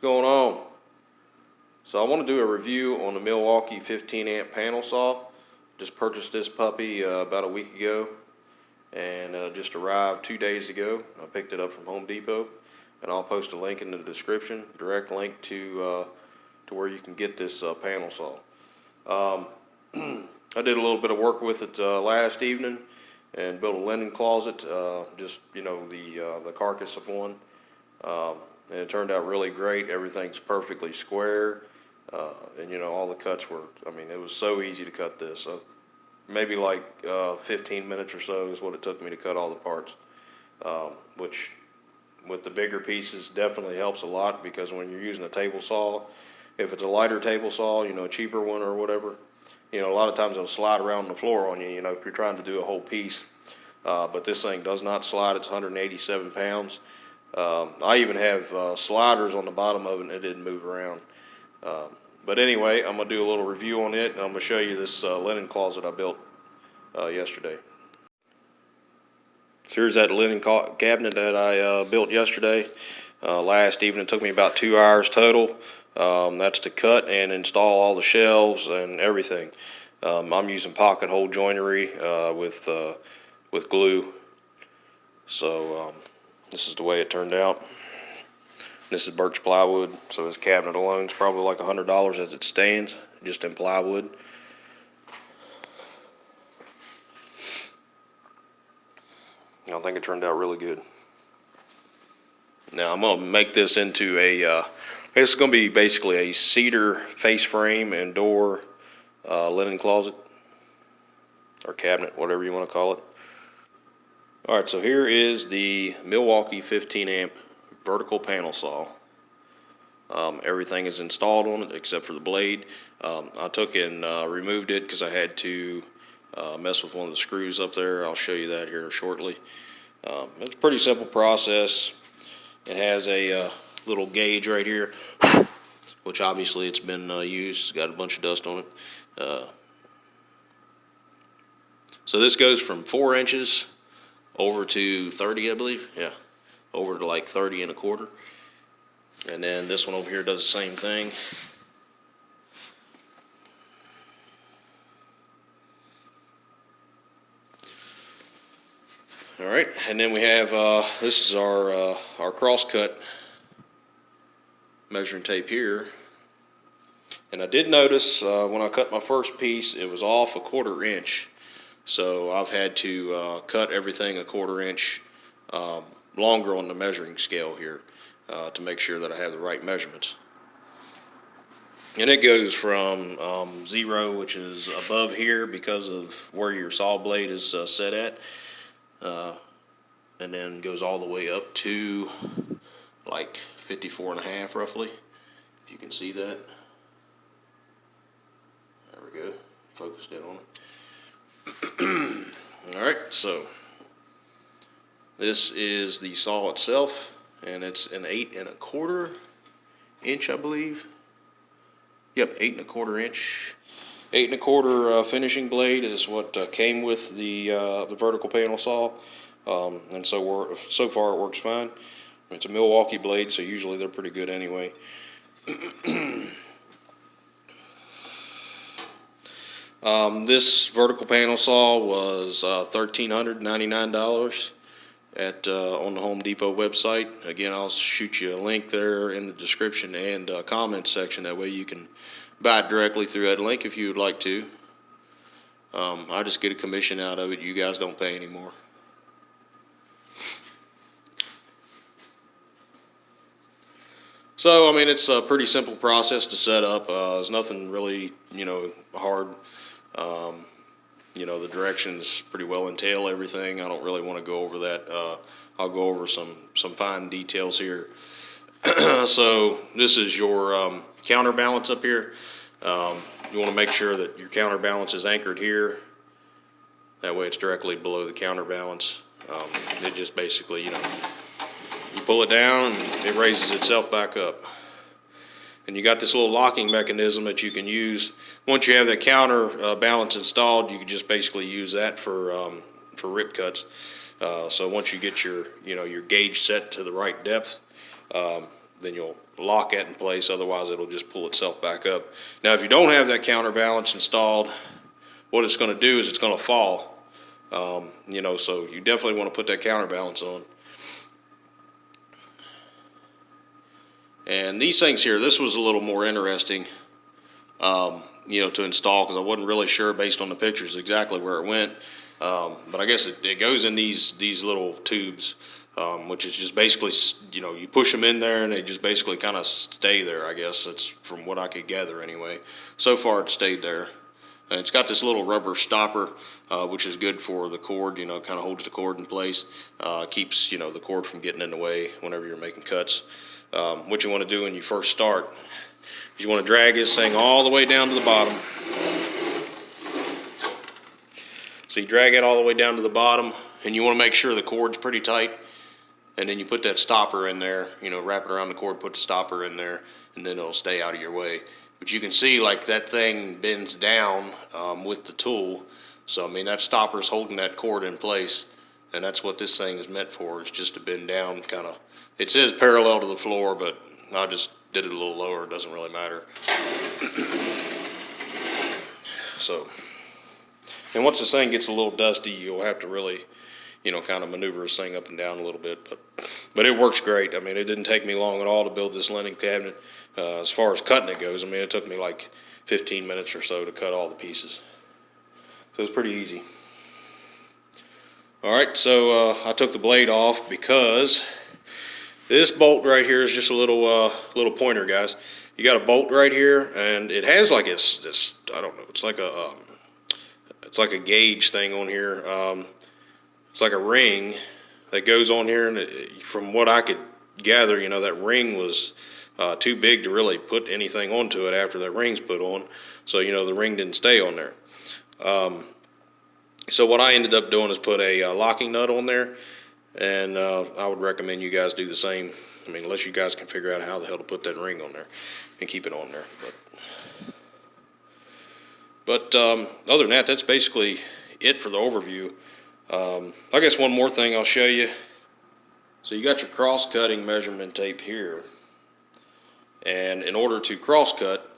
going on? So I want to do a review on the Milwaukee 15 amp panel saw. Just purchased this puppy about a week ago, and just arrived 2 days ago. I picked it up from Home Depot, and I'll post a link in the description, direct link to where you can get this panel saw. I did a little bit of work with it last evening and built a linen closet, just the carcass of one. And it turned out really great. Everything's perfectly square, and all the cuts were, it was so easy to cut this. Maybe like 15 minutes or so is what it took me to cut all the parts, which with the bigger pieces definitely helps a lot, because when you're using a table saw, if it's a lighter table saw, a cheaper one or whatever, a lot of times it'll slide around the floor on you, if you're trying to do a whole piece. But this thing does not slide. It's 187 pounds. I even have sliders on the bottom of it, and it didn't move around. But anyway, I'm going to do a little review on it, and I'm going to show you this linen closet I built yesterday. So here's that linen cabinet that I built yesterday. Last evening. It took me about 2 hours total. That's to cut and install all the shelves and everything. I'm using pocket hole joinery with glue. So this is the way it turned out. This is birch plywood, so this cabinet alone is probably like $100 as it stands, just in plywood. I think it turned out really good. Now I'm going to make this into this is going to be basically a cedar face frame and door linen closet, or cabinet, whatever you want to call it. Alright, so here is the Milwaukee 15 amp vertical panel saw. Everything is installed on it except for the blade. I took and removed it because I had to mess with one of the screws up there. I'll show you that here shortly. It's a pretty simple process. It has a little gauge right here, which obviously it's been used. It's got a bunch of dust on it. So this goes from 4 inches over to 30, I believe. Yeah, over to like 30 1/4. And then this one over here does the same thing. All right, and then we have this is our cross-cut measuring tape here. And I did notice when I cut my first piece, it was off 1/4 inch. So I've had to cut everything 1/4 inch longer on the measuring scale here to make sure that I have the right measurements. And it goes from 0, which is above here because of where your saw blade is set at, and then goes all the way up to like 54.5 roughly, if you can see that. There we go, focused in on it. Alright, so this is the saw itself, and it's an 8 1/4 inch, I believe. Yep, 8 1/4 inch. 8 1/4 finishing blade is what came with the vertical panel saw, and so far it works fine. It's a Milwaukee blade, so usually they're pretty good anyway. This vertical panel saw was $1,399 on the Home Depot website. Again, I'll shoot you a link there in the description and comment section. That way you can buy it directly through that link if you would like to. I just get a commission out of it. You guys don't pay anymore. So, it's a pretty simple process to set up. There's nothing really, hard. The directions pretty well entail everything. I don't really want to go over that. I'll go over some fine details here. So this is your counterbalance up here. You want to make sure that your counterbalance is anchored here. That way it's directly below the counterbalance. It just basically, you pull it down and it raises itself back up. And you got this little locking mechanism that you can use. Once you have that counterbalance installed, you can just basically use that for rip cuts. So once you get your gauge set to the right depth, then you'll lock it in place. Otherwise, it'll just pull itself back up. Now, if you don't have that counterbalance installed, what it's going to do is it's going to fall. You know, so you definitely want to put that counterbalance on. And these things here, this was a little more interesting, you know, to install, because I wasn't really sure based on the pictures exactly where it went. But I guess it goes in these little tubes, which is just basically, you know, you push them in there and they just basically kind of stay there, I guess. That's from what I could gather anyway. So far it stayed there. And it's got this little rubber stopper, which is good for the cord, you know, kind of holds the cord in place. Keeps, you know, the cord from getting in the way whenever you're making cuts. What you want to do when you first start is you want to drag this thing all the way down to the bottom. So you drag it all the way down to the bottom, and you want to make sure the cord's pretty tight, and then you put that stopper in there, you know, wrap it around the cord, put the stopper in there, and then it'll stay out of your way. But you can see like that thing bends down with the tool. So I mean, that stopper's holding that cord in place, and that's what this thing is meant for. It's just to bend down, kind of. It says parallel to the floor, but I just did it a little lower. It doesn't really matter. So, and once this thing gets a little dusty, you'll have to really, you know, kind of maneuver this thing up and down a little bit. But it works great. I mean, it didn't take me long at all to build this lending cabinet. As far as cutting it goes, I mean, it took me like 15 minutes or so to cut all the pieces. So it's pretty easy. All right, so I took the blade off because this bolt right here is just a little pointer, guys. You got a bolt right here, and it has like this I don't know. It's like a gauge thing on here. It's like a ring that goes on here, and from what I could gather, you know, that ring was too big to really put anything onto it after that ring's put on. So, you know, the ring didn't stay on there. So what I ended up doing is put a locking nut on there, and I would recommend you guys do the same. I mean, unless you guys can figure out how the hell to put that ring on there and keep it on there. But other than that, that's basically it for the overview. I guess one more thing I'll show you. So you got your cross-cutting measurement tape here, and in order to cross-cut,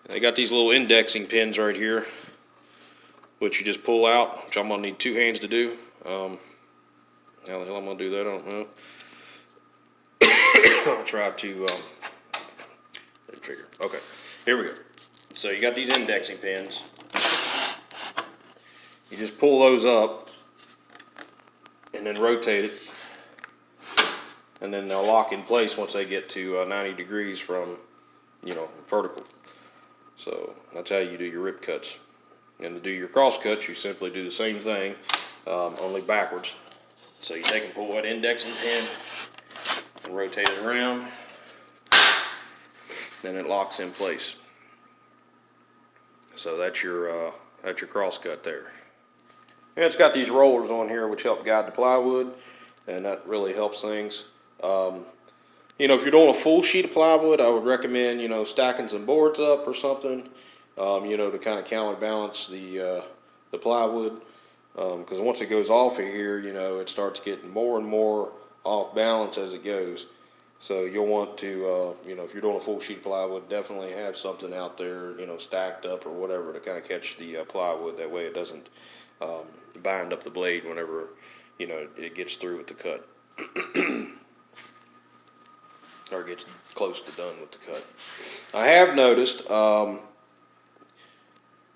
they got these little indexing pins right here, which you just pull out, which I'm going to need 2 hands to do. How the hell I'm going to do that, I don't know. I'll try to figure. Okay, here we go. So you got these indexing pins. You just pull those up and then rotate it, and then they'll lock in place once they get to 90 degrees from, you know, vertical. So that's how you do your rip cuts. And to do your cross cuts, you simply do the same thing, only backwards. So you take and pull that indexing pin and rotate it around, then it locks in place. So that's your cross cut there. And it's got these rollers on here which help guide the plywood, and that really helps things. You know, if you're doing a full sheet of plywood, I would recommend, you know, stacking some boards up or something, you know, to kind of counterbalance the plywood. Because once it goes off of here, you know, it starts getting more and more off balance as it goes. So you'll want to, you know, if you're doing a full sheet of plywood, definitely have something out there, you know, stacked up or whatever to kind of catch the plywood. That way it doesn't bind up the blade whenever, you know, it gets through with the cut. Or gets close to done with the cut. I have noticed,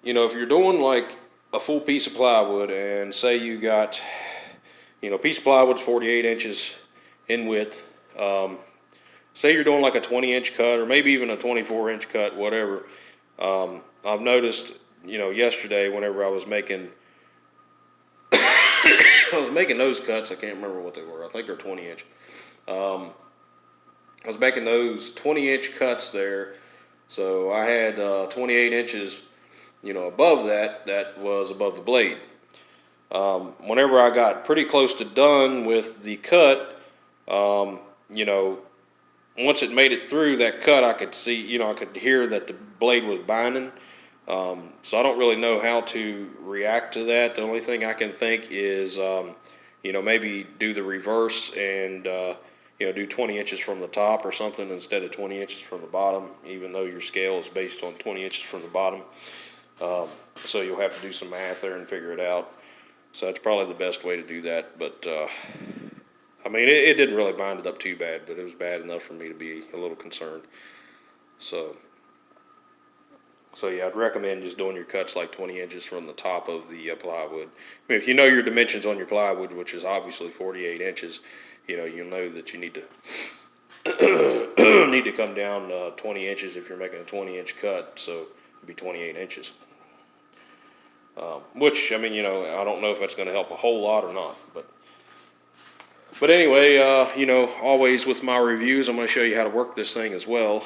you know, if you're doing like a full piece of plywood, and say you got, you know, piece of plywood's 48 inches in width. Say you're doing like a 20-inch cut, or maybe even a 24-inch cut, whatever. I've noticed, you know, yesterday whenever I was making, those cuts, I can't remember what they were. I think they're 20-inch. I was making those 20-inch cuts there, so I had 28 inches, you know, above that was above the blade. Whenever I got pretty close to done with the cut, you know, once it made it through that cut, I could see, you know, I could hear that the blade was binding. So I don't really know how to react to that. The only thing I can think is, you know, maybe do the reverse and, do 20 inches from the top or something instead of 20 inches from the bottom, even though your scale is based on 20 inches from the bottom. So you'll have to do some math there and figure it out. So that's probably the best way to do that. But I mean, it didn't really bind it up too bad, but it was bad enough for me to be a little concerned. So yeah, I'd recommend just doing your cuts like 20 inches from the top of the plywood. I mean, if you know your dimensions on your plywood, which is obviously 48 inches, you'll know that you need to need to come down 20 inches if you're making a 20-inch cut. So it'd be 28 inches. Which, I mean, I don't know if that's going to help a whole lot or not, but anyway, always with my reviews, I'm going to show you how to work this thing as well,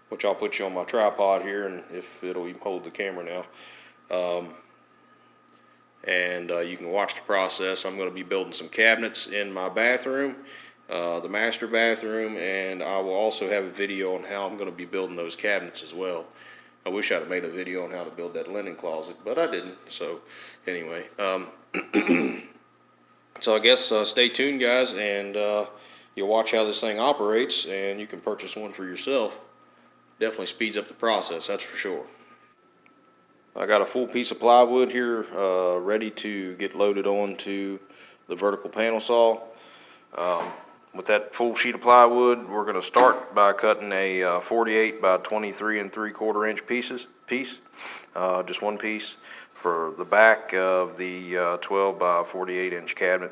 which I'll put you on my tripod here, and if it'll even hold the camera now, and you can watch the process. I'm going to be building some cabinets in my bathroom, the master bathroom, and I will also have a video on how I'm going to be building those cabinets as well. I wish I'd have made a video on how to build that linen closet, but I didn't. So anyway, so I guess stay tuned, guys, and you'll watch how this thing operates, and you can purchase one for yourself. Definitely speeds up the process, that's for sure. I got a full piece of plywood here ready to get loaded onto the vertical panel saw. With that full sheet of plywood, we're going to start by cutting a 48 by 23 3/4 inch piece, just one piece for the back of the 12 by 48 inch cabinet.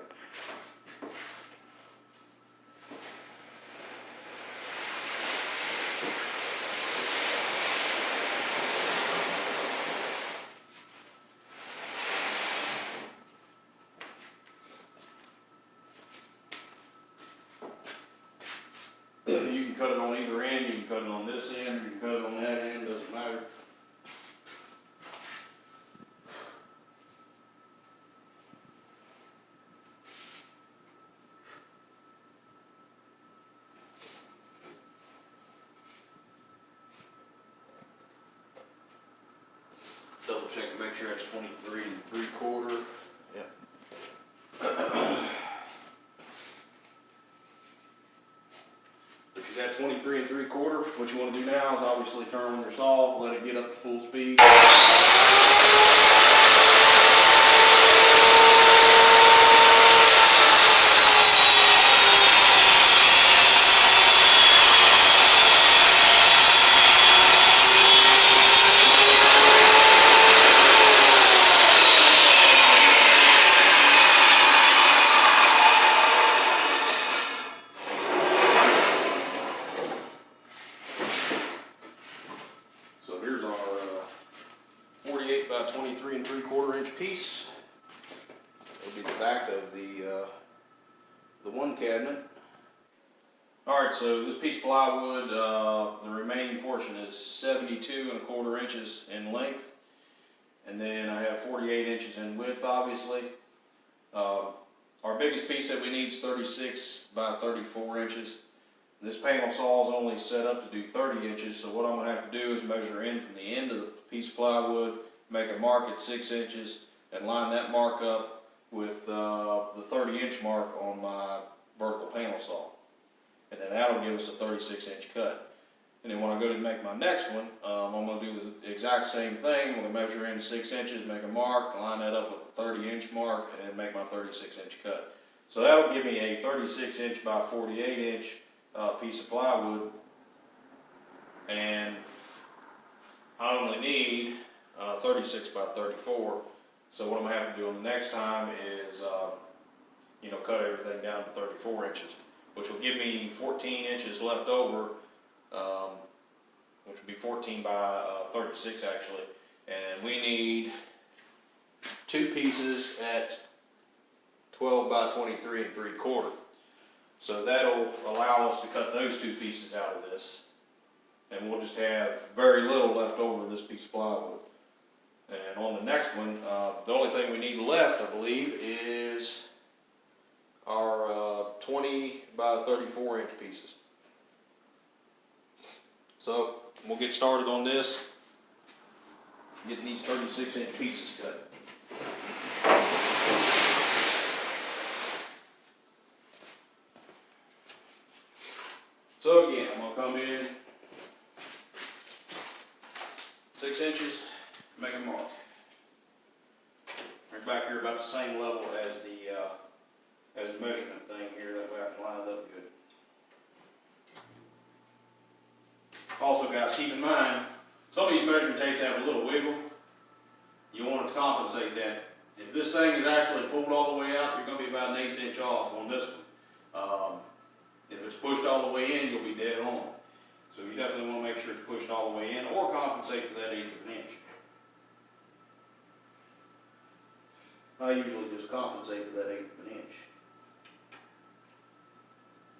You can cut it on either end, you can cut it on this end, you can cut it on that end, doesn't matter. Double check and make sure it's 23 3/4. Yep. If she's at 23 3/4, what you want to do now is obviously turn on your saw, let it get up to full speed. So here's our 48 by 23 3/4 inch piece. It'll be the back of the one cabinet. All right, so this piece of plywood, the remaining portion is 72 1/4 inches in length, and then I have 48 inches in width, obviously. Our biggest piece that we need is 36 by 34 inches. This panel saw is only set up to do 30 inches, so what I'm going to have to do is measure in from the end of the piece of plywood, make a mark at 6 inches, and line that mark up with the 30-inch mark on my vertical panel saw. And then that'll give us a 36-inch cut. And then when I go to make my next one, I'm going to do the exact same thing. I'm going to measure in 6 inches, make a mark, line that up with the 30-inch mark, and then make my 36-inch cut. So that'll give me a 36-inch by 48-inch piece of plywood, and I only need 36 by 34. So what I'm going to have to do the next time is, cut everything down to 34 inches, which will give me 14 inches left over, which would be 14 by 36 actually. And we need two pieces at 12 by 23 3/4. So that'll allow us to cut those two pieces out of this, and we'll just have very little left over in this piece of plywood. And on the next one, the only thing we need left, I believe, is our 20 by 34 inch pieces. So we'll get started on this, getting these 36-inch pieces cut. So again, I'm gonna come in 6 inches, make a mark. Right back here about the same level as the measurement thing here, that way I can line it up good. Also guys, keep in mind, some of these measuring tapes have a little wiggle. You want to compensate that. If this thing is actually pulled all the way out, you're going to be about 1/8 inch off on this one. If it's pushed all the way in, you'll be dead on. So you definitely want to make sure it's pushed all the way in, or compensate for that 1/8 of an inch. I usually just compensate for that 1/8 of an inch.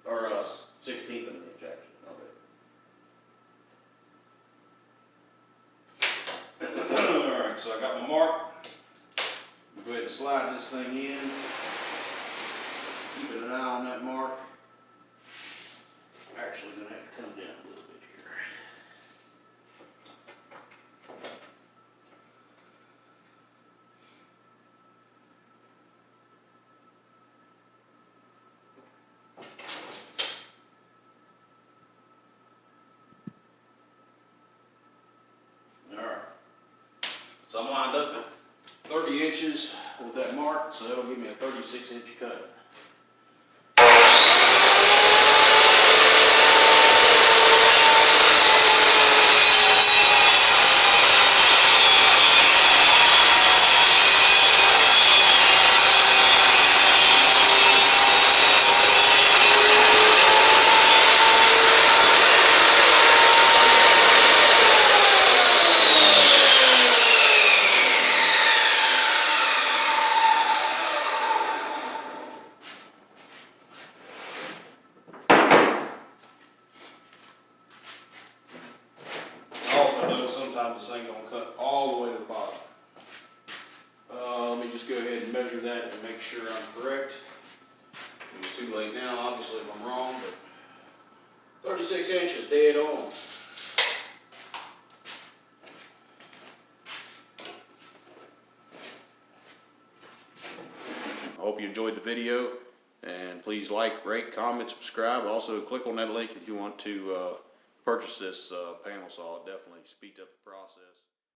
Or 1/16 of an inch actually. Alright, so I got my mark. Go ahead and slide this thing in. Keeping an eye on that mark. Actually gonna have to come down a little bit here. Alright. So I'm lined up at 30 inches with that mark, so that'll give me a 36-inch cut. Sometimes this ain't gonna cut all the way to the bottom. Let me just go ahead and measure that and make sure I'm correct. It's too late now, obviously, if I'm wrong, but 36 inches dead on. I hope you enjoyed the video, and please like, rate, comment, subscribe. Also, click on that link if you want to purchase this panel saw. It definitely speeds up the process.